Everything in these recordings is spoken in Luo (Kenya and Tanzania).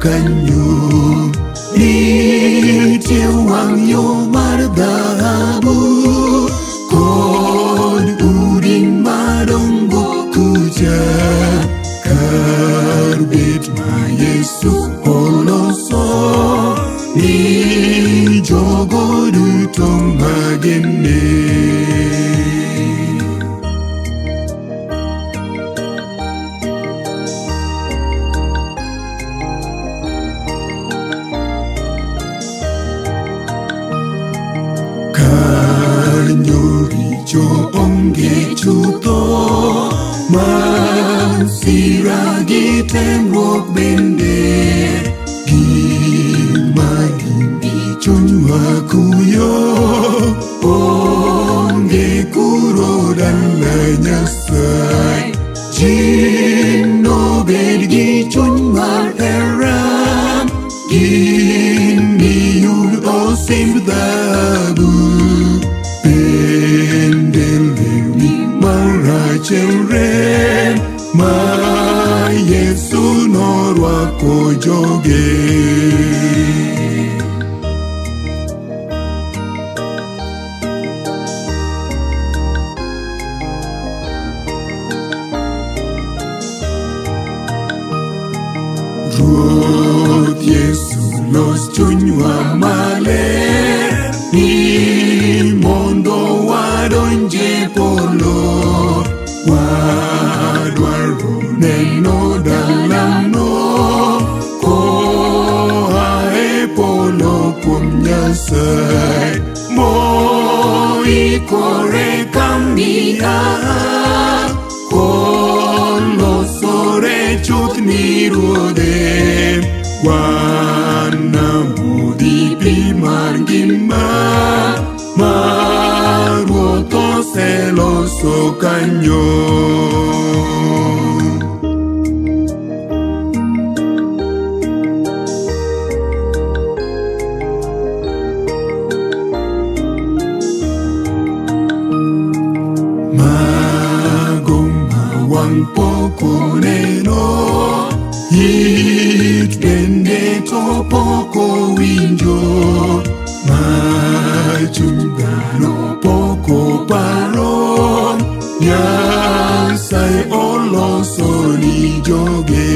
kanyo nitie wang' yo mar dhahabu kod udi madongo kucha kar bet ma Yesu oloso ni jogo duto magene. Kanyo richo onge chutho masira gi temruok bende gima gimbi chunywa kuyo onge kuro dala Nyasaye jino bed gi chuny mar hera gini yud osimb dhahabu bende lewni marachere ma Yesu norwako joge. Ruoth Yesu los chunywa maler ni mondo wadonje polo wadwaro neno dalano koa e polo kuom Nyasaye moikore kamiya kolosore chuth ni ruodhe wanamodhi pi mar ngima ma Ruoth oseloso kanyo. Mago ma wang' pok oneno it bende to pok owinjo ma chuny dhano pok oparo Nyasaye oloso ni joge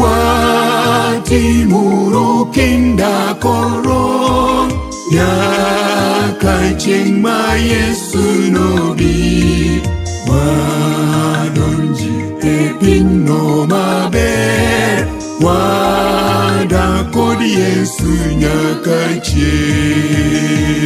watimuru kinda koro nyaka chieng' ma Yesu nobi wadonji e pinyno maber wadak kod Yesu nyaka chieng'.